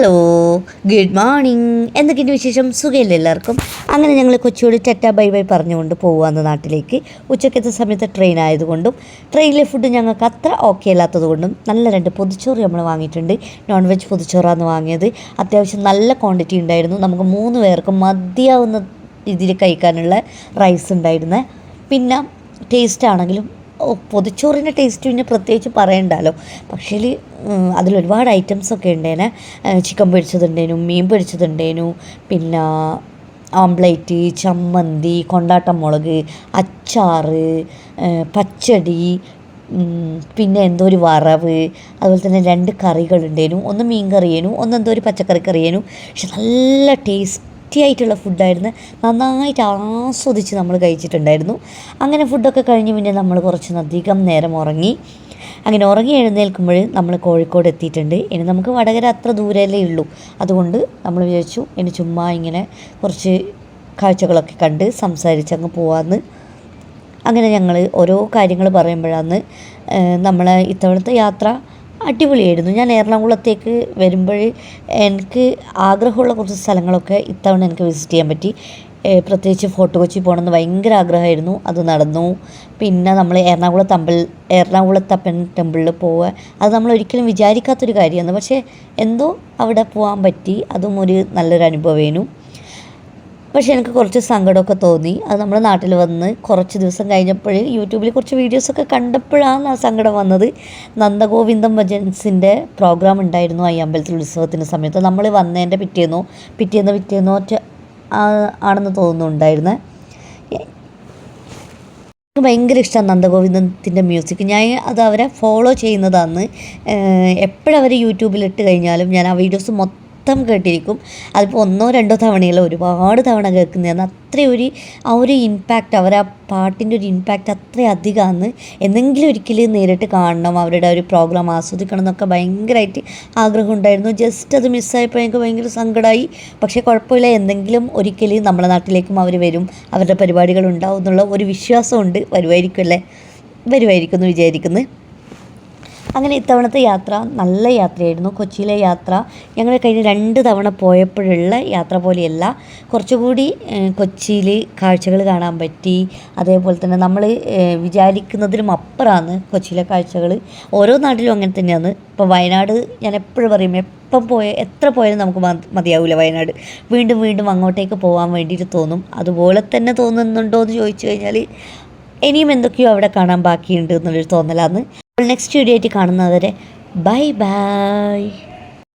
Hello, good morning. എന്തൊക്കെയുണ്ട് വിശേഷം? സുഖമില്ല എല്ലാവർക്കും. അങ്ങനെ ഞങ്ങൾ കൊച്ചിയോട് ടാറ്റ ബൈ ബൈ പറഞ്ഞുകൊണ്ട് പോകുവാന്ന് നാട്ടിലേക്ക്. ഉച്ചക്കത്തെ സമയത്ത് ട്രെയിൻ ആയതുകൊണ്ടും ട്രെയിനിലെ ഫുഡ് ഞങ്ങൾക്ക് അത്ര ഓക്കെ അല്ലാത്തത് കൊണ്ടും നല്ല 2 പൊതിച്ചോറ് നമ്മൾ വാങ്ങിയിട്ടുണ്ട്. നോൺ വെജ് പൊതിച്ചോറാണ് വാങ്ങിയത്. അത്യാവശ്യം നല്ല ക്വാണ്ടിറ്റി ഉണ്ടായിരുന്നു. നമുക്ക് 3 പേർക്ക് മതിയാവുന്ന രീതിയിൽ കഴിക്കാനുള്ള റൈസ് ഉണ്ടായിരുന്നു. പിന്നെ ടേസ്റ്റ് ആണെങ്കിലും പൊതിച്ചോറിൻ്റെ ടേസ്റ്റ് പിന്നെ പ്രത്യേകിച്ച് പറയണ്ടല്ലോ. പക്ഷേ അതിലൊരുപാട് ഐറ്റംസൊക്കെ ഉണ്ടേനെ. ചിക്കൻ പൊരിച്ചതുണ്ടേനു, മീൻ പൊരിച്ചതുണ്ടേനു, പിന്നെ ഓംപ്ലേറ്റ്, ചമ്മന്തി, കൊണ്ടാട്ടം മുളക്, അച്ചാറ്, പച്ചടി, പിന്നെ എന്തോ ഒരു വറവ്, അതുപോലെ തന്നെ 2 കറികളുണ്ടേനു. ഒന്ന് മീൻ കറിയേനു, ഒന്ന് എന്തോ ഒരു പച്ചക്കറി കറിയേനു. പക്ഷെ നല്ല ടേസ്റ്റ് ആയിട്ടുള്ള ഫുഡായിരുന്നു. നന്നായിട്ട് ആസ്വദിച്ച് നമ്മൾ കഴിച്ചിട്ടുണ്ടായിരുന്നു. അങ്ങനെ ഫുഡൊക്കെ കഴിഞ്ഞ് പിന്നെ നമ്മൾ കുറച്ചധികം നേരം ഉറങ്ങി. അങ്ങനെ ഉറങ്ങി എഴുന്നേൽക്കുമ്പോൾ നമ്മൾ കോഴിക്കോട് എത്തിയിട്ടുണ്ട്. ഇനി നമുക്ക് വടകര അത്ര ദൂരമല്ലേ ഉള്ളൂ. അതുകൊണ്ട് നമ്മൾ വിചാരിച്ചു ഇനി ചുമ്മാ ഇങ്ങനെ കുറച്ച് കാഴ്ചകളൊക്കെ കണ്ട് സംസാരിച്ചങ്ങ് പോവാമെന്ന്. അങ്ങനെ ഞങ്ങൾ ഓരോ കാര്യങ്ങൾ പറയുമ്പോഴാണ് നമ്മളെ ഇത്തവണത്തെ യാത്ര അടിപൊളിയായിരുന്നു. ഞാൻ എറണാകുളത്തേക്ക് വരുമ്പോൾ എനിക്ക് ആഗ്രഹമുള്ള കുറച്ച് സ്ഥലങ്ങളൊക്കെ ഇത്തവണ എനിക്ക് വിസിറ്റ് ചെയ്യാൻ പറ്റി. പ്രത്യേകിച്ച് ഫോർട്ട് കൊച്ചി പോകണമെന്ന് ഭയങ്കര ആഗ്രഹമായിരുന്നു. അത് നടന്നു. പിന്നെ നമ്മൾ എറണാകുളത്തപ്പൻ ടെമ്പിളിൽ പോവുക, അത് നമ്മൾ ഒരിക്കലും വിചാരിക്കാത്തൊരു കാര്യമാണ്. പക്ഷേ എന്തോ അവിടെ പോകാൻ പറ്റി. അതും ഒരു നല്ലൊരു അനുഭവമായിരുന്നു. പക്ഷേ എനിക്ക് കുറച്ച് സങ്കടമൊക്കെ തോന്നി. അത് നമ്മുടെ നാട്ടിൽ വന്ന് കുറച്ച് ദിവസം കഴിഞ്ഞപ്പോൾ യൂട്യൂബിൽ കുറച്ച് വീഡിയോസൊക്കെ കണ്ടപ്പോഴാണ് ആ സങ്കടം വന്നത്. നന്ദഗോവിന്ദം ഭജൻസിൻ്റെ പ്രോഗ്രാം ഉണ്ടായിരുന്നു ഈ അമ്പലത്തിൽ ഉത്സവത്തിൻ്റെ സമയത്ത്. നമ്മൾ വന്നതിൻ്റെ പിറ്റേന്നോ ആണെന്ന് തോന്നുന്നുണ്ടായിരുന്നേ. എനിക്ക് ഭയങ്കര ഇഷ്ടമാണ് നന്ദഗോവിന്ദത്തിൻ്റെ മ്യൂസിക്. ഞാൻ അത് അവരെ ഫോളോ ചെയ്യുന്നതാണ്. എപ്പോഴവർ യൂട്യൂബിലിട്ട് കഴിഞ്ഞാലും ഞാൻ ആ വീഡിയോസ് മൊത്തം കേട്ടിരിക്കും. അതിപ്പോൾ 1-2 തവണയല്ല, ഒരുപാട് തവണ കേൾക്കുന്നതാണ്. അത്രയൊരു ആ ഒരു ഇമ്പാക്റ്റ്, അവർ ആ പാട്ടിൻ്റെ ഒരു ഇമ്പാക്റ്റ് അത്രയും അധികമാണ്. എന്തെങ്കിലും ഒരിക്കലും നേരിട്ട് കാണണം, അവരുടെ ഒരു പ്രോഗ്രാം ആസ്വദിക്കണം എന്നൊക്കെ ഭയങ്കരമായിട്ട് ആഗ്രഹമുണ്ടായിരുന്നു. ജസ്റ്റ് അത് മിസ്സായപ്പോൾ എനിക്ക് ഭയങ്കര സങ്കടമായി. പക്ഷേ കുഴപ്പമില്ല, എന്തെങ്കിലും ഒരിക്കൽ നമ്മുടെ നാട്ടിലേക്കും അവർ വരും, അവരുടെ പരിപാടികൾ ഉണ്ടാവും എന്നുള്ള ഒരു വിശ്വാസമുണ്ട്. വരുമായിരിക്കും എന്ന് വിചാരിക്കുന്നു. അങ്ങനെ ഇത്തവണത്തെ യാത്ര നല്ല യാത്രയായിരുന്നു. കൊച്ചിയിലെ യാത്ര ഞങ്ങൾ കഴിഞ്ഞ 2 തവണ പോയപ്പോഴുള്ള യാത്ര പോലെയല്ല. കുറച്ചുകൂടി കൊച്ചിയിൽ കാഴ്ചകൾ കാണാൻ പറ്റി. അതേപോലെ തന്നെ നമ്മൾ വിചാരിക്കുന്നതിലും അപ്പുറമാണ് കൊച്ചിയിലെ കാഴ്ചകൾ. ഓരോ നാട്ടിലും അങ്ങനെ തന്നെയാണ്. ഇപ്പോൾ വയനാട് ഞാൻ എപ്പോഴും പറയും, എത്ര പോയാലും നമുക്ക് മതിയാവില്ല വയനാട്. വീണ്ടും വീണ്ടും അങ്ങോട്ടേക്ക് പോകാൻ വേണ്ടിയിട്ട് തോന്നും. അതുപോലെ തന്നെ തോന്നുന്നുണ്ടോ എന്ന് ചോദിച്ചു കഴിഞ്ഞാൽ ഇനിയും എന്തൊക്കെയോ അവിടെ കാണാൻ ബാക്കിയുണ്ട് എന്നുള്ളൊരു തോന്നലാണ്. അപ്പോൾ നെക്സ്റ്റ് വീഡിയോ ആയിട്ട് കാണുന്നവരെ ബൈ ബൈ.